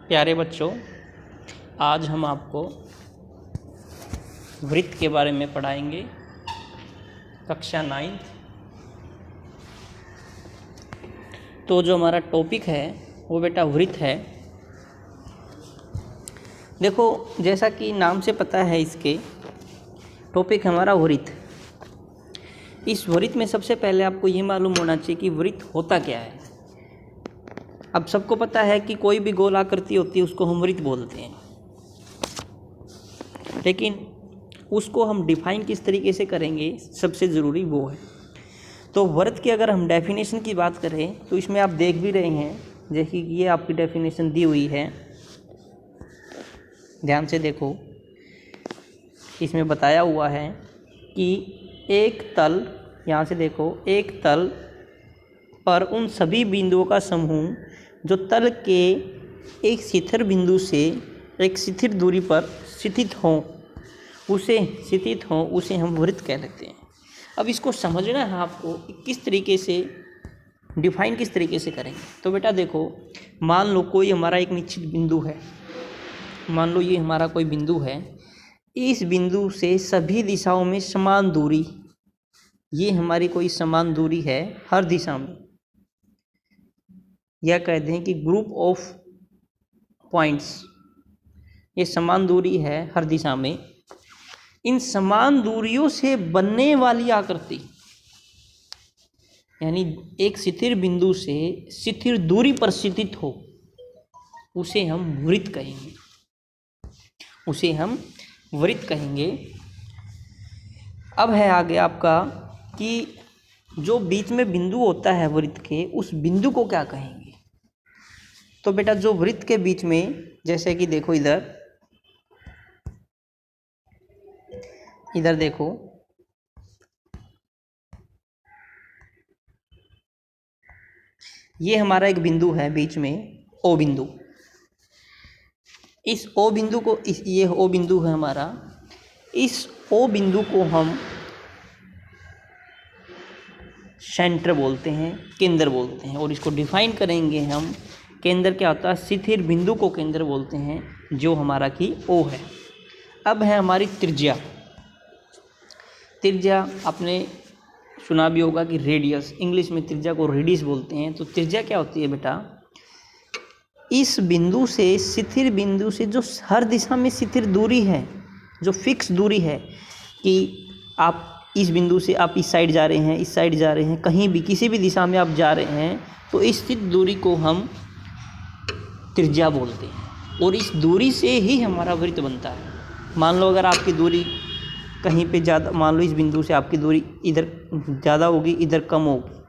प्यारे बच्चों, आज हम आपको वृत्त के बारे में पढ़ाएंगे। कक्षा 9। तो जो हमारा टॉपिक है वो बेटा वृत्त है। देखो, जैसा कि नाम से पता है, इसके टॉपिक हमारा वृत्त। इस वृत्त में सबसे पहले आपको ये मालूम होना चाहिए कि वृत्त होता क्या है। अब सबको पता है कि कोई भी गोल आकृति होती है उसको हम वृत्त बोलते हैं, लेकिन उसको हम डिफाइन किस तरीके से करेंगे सबसे ज़रूरी वो है। तो वृत्त की अगर हम डेफिनेशन की बात करें तो इसमें आप देख भी रहे हैं, जैसे कि ये आपकी डेफिनेशन दी हुई है, ध्यान से देखो। इसमें बताया हुआ है कि एक तल, यहाँ से देखो, एक तल पर उन सभी बिंदुओं का समूह जो तल के एक शिखर बिंदु से एक स्थिर दूरी पर स्थित हों, उसे हम वृत्त कह सकते हैं। अब इसको समझना है आपको किस तरीके से डिफाइन किस तरीके से करेंगे। तो बेटा देखो, मान लो कोई हमारा एक निश्चित बिंदु है, मान लो ये हमारा कोई बिंदु है। इस बिंदु से सभी दिशाओं में समान दूरी, ये हमारी कोई समान दूरी है हर दिशा में, या कहते हैं कि ग्रुप ऑफ पॉइंट्स, ये समान दूरी है हर दिशा में। इन समान दूरियों से बनने वाली आकृति, यानी एक स्थिर बिंदु से स्थिर दूरी पर स्थित हो, उसे हम वृत्त कहेंगे, उसे हम वृत्त कहेंगे। अब है आगे आपका कि जो बीच में बिंदु होता है वृत्त के, उस बिंदु को क्या कहेंगे। तो बेटा जो वृत्त के बीच में, जैसे कि देखो इधर देखो, ये हमारा एक बिंदु है बीच में, ओ बिंदु। इस ओ बिंदु को, ये ओ बिंदु है हमारा, इस ओ बिंदु को हम सेंटर बोलते हैं, केंद्र बोलते हैं। और इसको डिफाइन करेंगे हम, केंद्र क्या होता है, स्थिर बिंदु को केंद्र बोलते हैं, जो हमारा की ओ है। अब है हमारी त्रिज्या। त्रिज्या आपने सुना भी होगा कि रेडियस, इंग्लिश में त्रिज्या को रेडियस बोलते हैं। तो त्रिज्या क्या होती है बेटा, इस बिंदु से स्थिर बिंदु से जो हर दिशा में स्थिर दूरी है, जो फिक्स दूरी है, कि आप इस बिंदु से आप इस साइड जा रहे हैं, इस साइड जा रहे हैं, कहीं भी किसी भी दिशा में आप जा रहे हैं, तो इस स्थित दूरी को हम त्रिज्या बोलते हैं। और इस दूरी से ही हमारा वृत्त बनता है। मान लो अगर आपकी दूरी कहीं पे ज़्यादा, मान लो इस बिंदु से आपकी दूरी इधर ज़्यादा होगी, इधर कम होगी,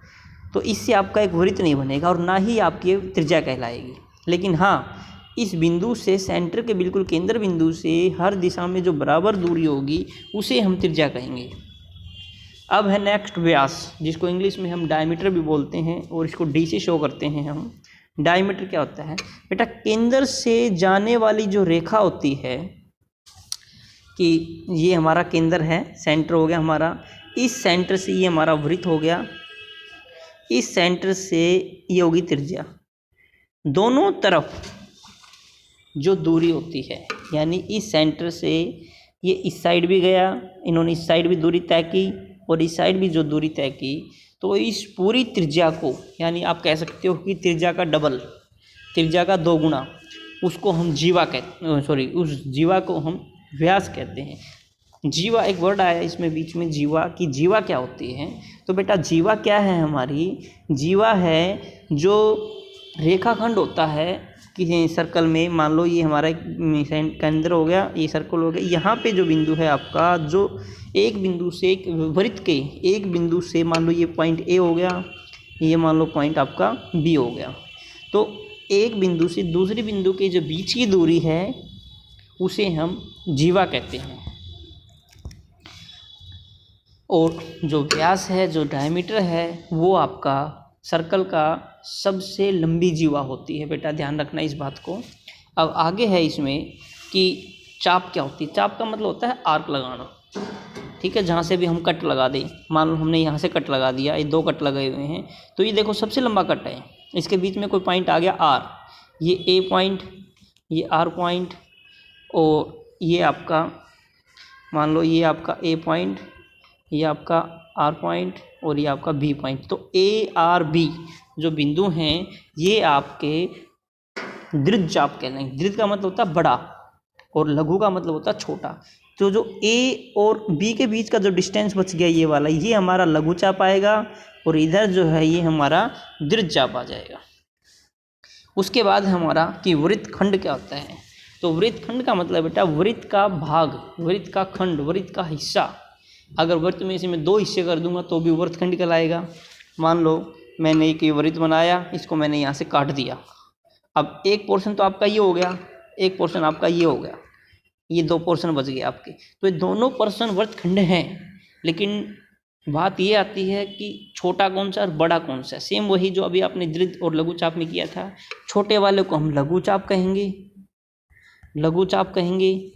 तो इससे आपका एक वृत्त नहीं बनेगा और ना ही आपकी त्रिज्या कहलाएगी। लेकिन हाँ, इस बिंदु से सेंटर के बिल्कुल केंद्र बिंदु से हर दिशा में जो बराबर दूरी होगी, उसे हम त्रिज्या कहेंगे। अब है नेक्स्ट व्यास, जिसको इंग्लिश में हम डायमीटर भी बोलते हैं, और इसको डी से शो करते हैं हम। डायमीटर क्या होता है बेटा, केंद्र से जाने वाली जो रेखा होती है, कि ये हमारा केंद्र है, सेंटर हो गया हमारा, इस सेंटर से ये हमारा वृत्त हो गया, इस सेंटर से ये होगी त्रिज्या। दोनों तरफ जो दूरी होती है, यानी इस सेंटर से ये इस साइड भी गया, इन्होंने इस साइड भी दूरी तय की, और इस साइड भी जो दूरी तय की, तो इस पूरी त्रिज्या को, यानी आप कह सकते हो कि त्रिज्या का डबल, त्रिज्या का 2 गुना, उसको हम जीवा उस जीवा को हम व्यास कहते हैं। जीवा एक वर्ड आया इसमें बीच में, जीवा की जीवा क्या होती है। तो बेटा जीवा क्या है हमारी, जीवा है जो रेखाखंड होता है कि सर्कल में, मान लो ये हमारा एक केंद्र हो गया, ये सर्कल हो गया, यहाँ पे जो बिंदु है आपका, जो एक बिंदु से, एक वृत्त के एक बिंदु से, मान लो ये पॉइंट ए हो गया, ये मान लो पॉइंट आपका बी हो गया, तो एक बिंदु से दूसरी बिंदु के जो बीच की दूरी है, उसे हम जीवा कहते हैं। और जो व्यास है, जो डायमीटर है, वो आपका सर्कल का सबसे लंबी जीवा होती है। बेटा ध्यान रखना इस बात को। अब आगे है इसमें कि चाप क्या होती है। चाप का मतलब होता है आर्क लगाना, ठीक है, जहाँ से भी हम कट लगा दें। मान लो हमने यहाँ से कट लगा दिया, ये 2 कट लगे हुए हैं, तो ये देखो सबसे लंबा कट है, इसके बीच में कोई पॉइंट आ गया आर, ये ए पॉइंट, ये आर पॉइंट, और ये आपका मान लो ये आपका ए पॉइंट, ये आपका आर पॉइंट और ये आपका बी पॉइंट। तो ए आर बी जो बिंदु हैं ये आपके दृढ़ चाप कहलाएंगे। दृढ़ का मतलब होता है बड़ा और लघु का मतलब होता है छोटा। तो जो ए और बी के बीच का जो डिस्टेंस बच गया ये वाला, ये हमारा लघु चाप आएगा और इधर जो है ये हमारा दृढ़ चाप आ जाएगा। उसके बाद हमारा कि वृत्तखंड क्या होता है। तो वृत्तखंड का मतलब बेटा वृत्त का भाग, वृत्त का खंड, वृत्त का हिस्सा। अगर वृत्त में इसे मैं 2 हिस्से कर दूंगा तो भी वृत्तखंड कहलाएगा। मान लो मैंने एक वृत्त बनाया, इसको मैंने यहाँ से काट दिया। अब एक पोर्शन तो आपका ये हो गया, एक पोर्शन आपका ये हो गया, ये 2 पोर्शन बच गए आपके। तो ये दोनों पोर्शन वृत्तखंड हैं, लेकिन बात ये आती है कि छोटा कौन सा और बड़ा कौन सा। सेम वही जो अभी आपने दृढ़ और लघु चाप में किया था। छोटे वाले को हम लघु चाप कहेंगे, लघु चाप कहेंगे,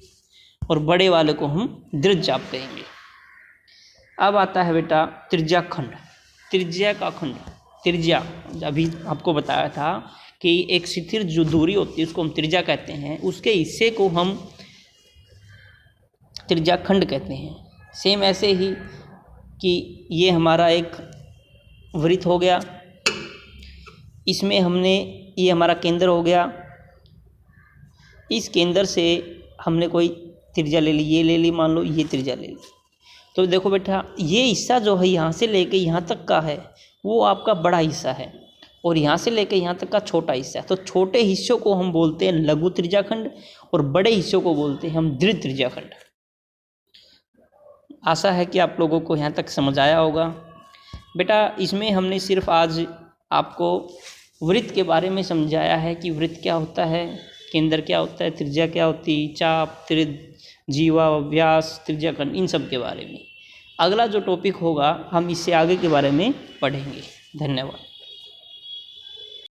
और बड़े वाले को हम दृढ़ चाप कहेंगे। अब आता है बेटा त्रिज्या खंड। त्रिज्या का खंड, त्रिज्या अभी आपको बताया था कि एक स्थिर जो दूरी होती है उसको हम त्रिज्या कहते हैं, उसके हिस्से को हम त्रिज्या खंड कहते हैं। सेम ऐसे ही कि ये हमारा एक वृत्त हो गया, इसमें हमने ये हमारा केंद्र हो गया, इस केंद्र से हमने कोई त्रिज्या ले ली, ये ले ली, मान लो ये त्रिज्या ले ली। तो देखो बेटा ये हिस्सा जो है यहाँ से लेके यहाँ तक का है वो आपका बड़ा हिस्सा है, और यहाँ से लेके यहाँ तक का छोटा हिस्सा है। तो छोटे हिस्सों को हम बोलते हैं लघु त्रिज्याखंड और बड़े हिस्सों को बोलते हैं हम दृढ़ त्रिज्याखंड। आशा है कि आप लोगों को यहाँ तक समझ आया होगा। बेटा इसमें हमने सिर्फ आज आपको वृत्त के बारे में समझाया है कि वृत्त क्या होता है, केंद्र क्या होता है, त्रिज्या क्या होती है, चाप, जीवा, व्यास, त्रिज्याखंड, इन सब के बारे में। अगला जो टॉपिक होगा हम इससे आगे के बारे में पढ़ेंगे। धन्यवाद।